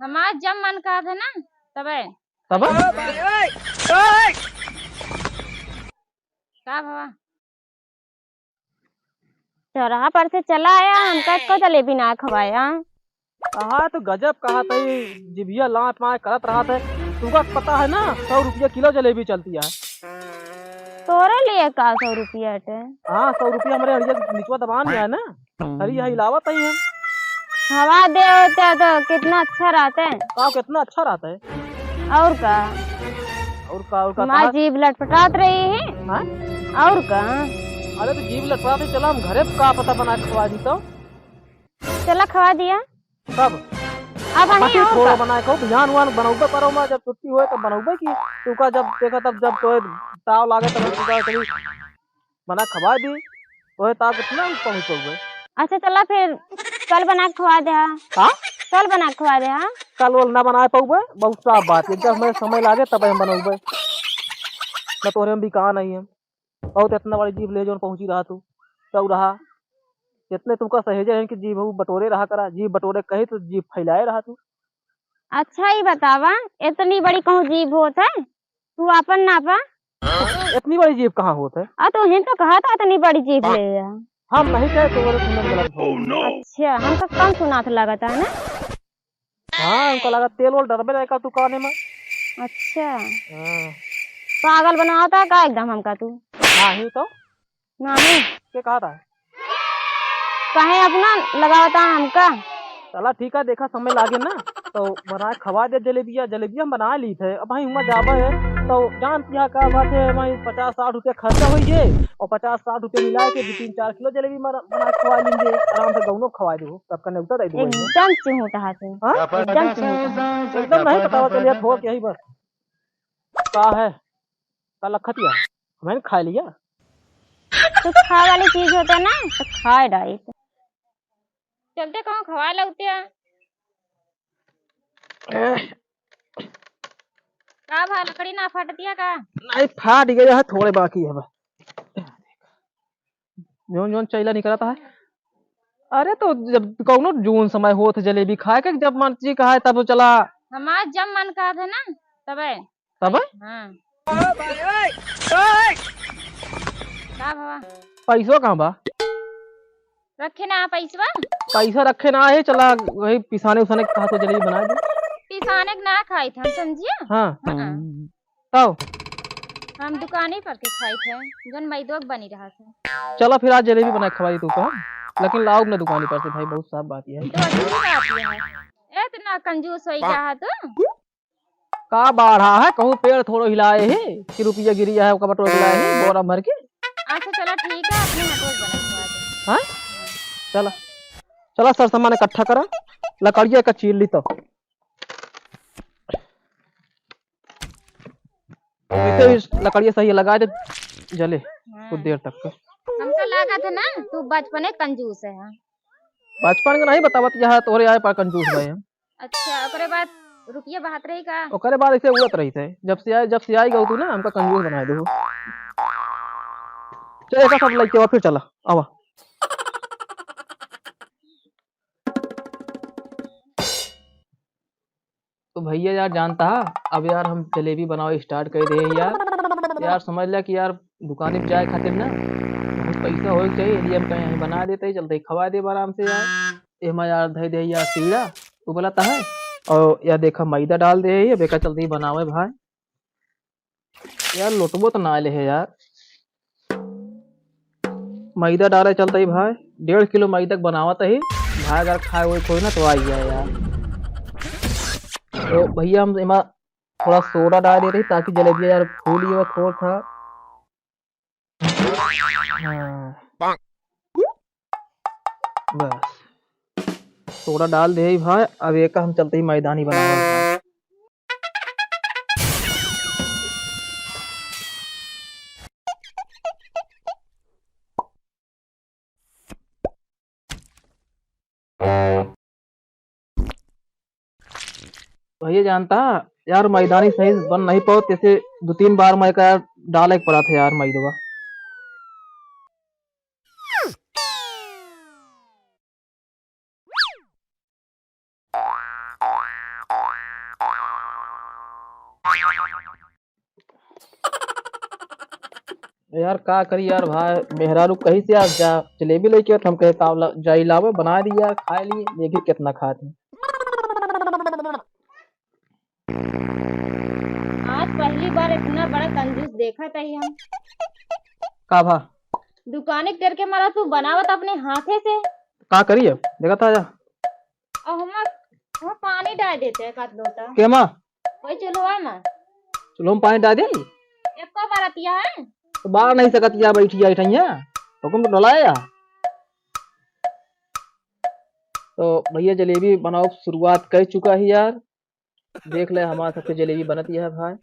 हमारा जब मन कहा था ना तबे तब का भवा चौराहा पर से चला आया हमका को जलेबी ना खवाया। कहा तो गजब कहा था, जिभिया लात मार करत रहा था। तुमको पता है ना 100 रुपया किलो जलेबी चलती है। तोरे लिए का 100 रुपया हटे। हाँ 100 रुपया हमारे अड़िया निचवा दबान में है ना, हरी यही लावत ही है। हवा दे होते तो कितना अच्छा रहता है। कितना अच्छा रहता है। और का और का हमारी जीभ लटपटात रही है। हाँ? और का अरे तो जीभ लटपटा थे, चला हम घरे का पता बना के खवा दी तो। चला खवा दिया कब अब बाकी और थोड़ा का बनाए को ध्यान वान बनाऊबे करो मैं, जब छुट्टी होए तब बनाऊबे की तुका जब देखा तब जब तो ताव लागे तब तुका कभी बना खवा दी तो ताव कितना पहुंचोगे। अच्छा चला फिर कल बना के खवा दे। हाँ कल बना के खवा दे। हाँ कल वोल ना बनाए पाऊबे, बहुत साफ बात है। जब हमें समय लागे तब हम बनाऊबे, न तोरे हम भी कहा नहीं है। बहुत इतना बड़ी जीभ ले जो पहुंची रहा तू तब रहा इतने तुमका सहेजे हैं कि जीभ बटोरे रहा करा, जीभ बटोरे कही तो जीभ फैलाए रहा तू। अच्छा ही बतावा इतनी बड़ी कहूँ जीभ होत है तू अपन नापा। इतनी बड़ी जीभ कहाँ होता है। तो हिन तो कहा था इतनी बड़ी जीभ ले जा। हम नहीं कहे तो सुनने में गलत हो। अच्छा हमका कम सुना था लगा था ना। हाँ हमको लगा तेल वोल डरबे रहेगा तू काने में। अच्छा हाँ। पागल बनाता का एकदम हमका तू। नहीं तो नहीं क्या कहा था। कहे अपना लगावता हमका। चला ठीक है, देखा समय लागे ना तो बनाए खवा दे जलेबिया। जलेबिया हम बना ली थे, अब भाई वहाँ जाबा है तो जान पिया का बात है, वही 50-60 रुपया खर्चा हुई है और 50-60 रुपया मिला के 2-3-4 किलो जलेबी बना खवा लेंगे आराम से। गौनो खवा दो तब का न्योता दे दूंगा एकदम चिमूटा है तू। हाँ? एकदम चिमूटा एकदम नहीं पता चलिए थोड़ा यही बस का है कल लखतिया मैंने खा लिया। तो खा वाली चीज होता है ना तो खाए डाई चलते कहाँ खवा लगते हैं। का भा लकड़ी ना फटती है का। नहीं फाट गया है, थोड़े बाकी है बस। जोन जोन चैला निकलता है। अरे तो जब कौनो जून समय हो तो जलेबी खाए के जब मर्जी कहा है तब चला। हमारा जब मन कहा था ना तबे तब हाँ का भवा पैसो कहाँ बा। रखे ना पैसा। पैसा रखे ना है, चला वही पिसाने उसाने कहा तो जलेबी बना दे। पिसाने ना खाई थे हम समझिए। हाँ हाँ तब हम दुकाने पर के खाई थे जन मैदो बनी रहा था। चला फिर आज जलेबी बना के खवाई तू का, लेकिन लाओ ना दुकान पर से भाई, बहुत साफ बात है। तो अच्छी बात है इतना कंजूस हो गया तो का बाढ़ा है कहूँ पेड़ थोड़ो हिलाए है कि रुपया गिरिया है बटोर हिलाए है बोरा भर के। अच्छा चला ठीक है अपने मटोक बना खवा दे। हाँ चला चला सर सामान इकट्ठा करा, लकड़िया का चीर ली तो लकड़िया सही लगा दे जले कुछ देर तक के। हमको लगा था ना तू बचपने कंजूस है। बचपन का नहीं बतावत यहाँ तोरे आए पर कंजूस गए हम। अच्छा ओकरे बाद रुपया बहात रही का। ओकरे बाद ऐसे उड़त रही थे जब से आई गई तू ना हमका कंजूस बना दे। चल ऐसा सब लेके फिर चला आवा। तो भैया यार जानता है अब यार हम जलेबी बनाओ स्टार्ट कर दे यार समझ लिया कि यार दुकान पे जाए खातिर ना बहुत पैसा हो चाहिए, इसलिए हम कहीं बना देते ही चलते खवा दे आराम से यार। एमा यार धई दे यार सीड़ा तू बोलाता है और यार देखा मैदा डाल दे ये बेका चलते ही बनावे भाई। यार लोटबो तो ना ले है यार, मैदा डाले चलते ही भाई 1.5 किलो मैदा बनावत ही भाई, अगर खाए हुए कोई ना तो आई जाए यार। तो भैया हम एमा थोड़ा सोडा डाल दे रही ताकि जलेबी यार फूली हुआ थोड़ा था। हाँ बस सोडा डाल दे भाई, अब एक हम चलते ही मैदानी बनावे। भैया जानता यार मैदानी सही बन नहीं पाओ जैसे 2-3 बार मैं का डाले पड़ा था यार मैदवा। यार का करी यार भाई, मेहरारू कहीं से यार जा जलेबी लेके हम कहे तावला जाई लावे बना दी यार, खाए लिए देखिए कितना खाते हैं। आज पहली बार इतना बड़ा कंजूस देखा था ही हम। का भा दुकाने करके मारा तू बनावत अपने हाथे से का करी अब देखा था जा और हम पानी डाल देते हैं काट लोटा के माँ वही चुलवा में चलो हम पानी डाल दे एक को बारतिया है तो बाहर नहीं सकत या बैठी आई ठैया हुक्म तो डलाया। तो भैया जलेबी बनाओ शुरुआत कर चुका है यार, देख ले हमारा सबके जलेबी बनती है भाई।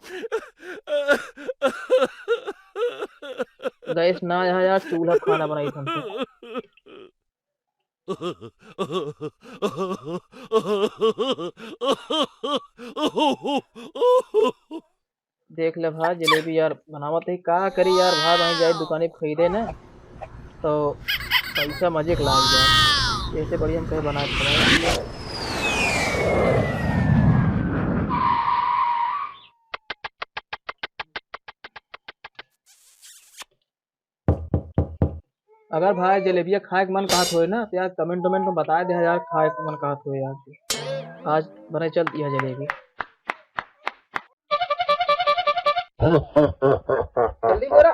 गैस ना यहाँ यार चूल्हा खाना बनाई हमसे। देख ले भाई जलेबी यार बनावत है का करी यार भाई, वहीं जाए दुकाने पे खरीदे ना तो पैसा मजे के लाग जाए, ऐसे बढ़िया हम कहीं बना के खिलाएं। अगर भाई जलेबिया खाए के मन कहत होए ना तो यार कमेंट में बता दे यार, खाए के मन कहत होए यार, आज बने चलती है जलेबी। जल्दी बोला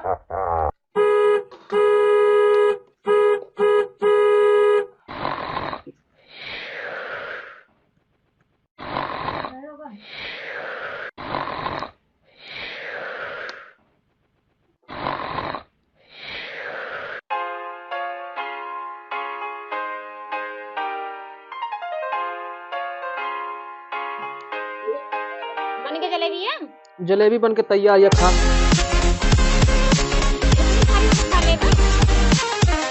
बन के जलेबी है जलेबी बन के तैयार है, खा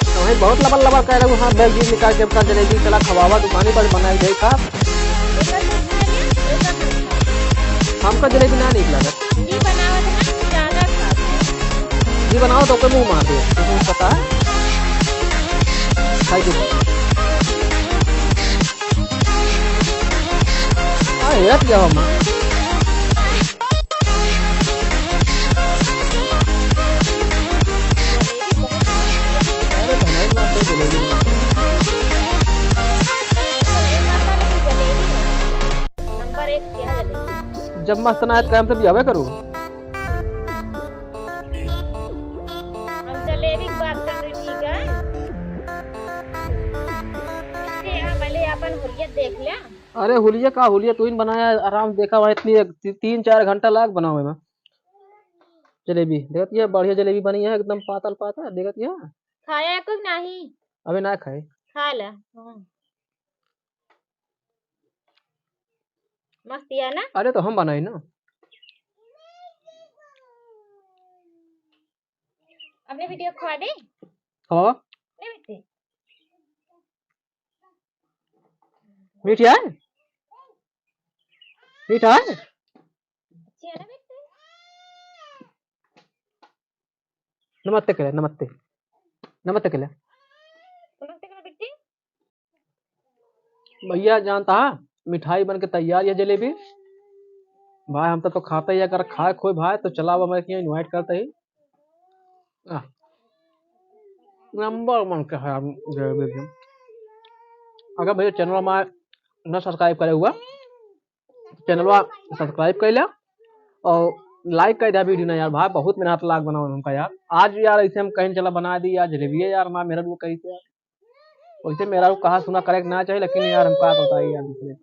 तो भाई बहुत लबल लबल कह रहे हो, हाँ बैग जीप निकाल के अपना जलेबी चला खवावा दुकानी पर बनाई गई खा। हमका जलेबी ना निकला जी बनावत है ना ज्यादा खाते जी बनाओ तो कोई मुंह मार दे तुम्हें पता है खाई दो हेत जाओ माँ नंबर 1 क्या है जलेबी जब मस्त ना काम से भी हवे करूँ। हम जलेबी की बात कर रहे ठीक है इससे यहाँ पहले अपन हुलियत देख लिया। अरे हुलिया का हुलिया तू ही बनाया आराम से देखा वहाँ इतनी 3-4 घंटा लाग बनावे में जलेबी, देखती है बढ़िया जलेबी बनी है एकदम पातल पातल, देखती है खाया कुछ नहीं अबे ना खाए खा ला मस्त है ना। अरे तो हम बनाई ना अपने वीडियो खवा दे हाँ नहीं बेटे मीठी है मीठा है अच्छी है ना बेटे नमस्ते के लिए नमस्ते नमस्ते के लिए नमस्ते करो बेटी भैया जानता है मिठाई बन के तैयार है जलेबी भाई, हम तो खाते ही अगर खाए खोए भाई तो चला वो मैं इनवाइट करते ही नंबर वन का है जलेबी एकदम। अगर भैया चैनल में न सब्सक्राइब करे हुआ चैनल सब्सक्राइब कर लिया और लाइक कर दिया वीडियो ना यार भाई, बहुत मेहनत लाग बनाओ हमका यार। आज यार ऐसे हम कहीं चला बना दी यार जलेबी है यार, माँ मेरा वो कही थे यार वैसे मेरा वो कहा सुना करेक्ट ना चाहिए लेकिन यार हम कहा बताइए यार दूसरे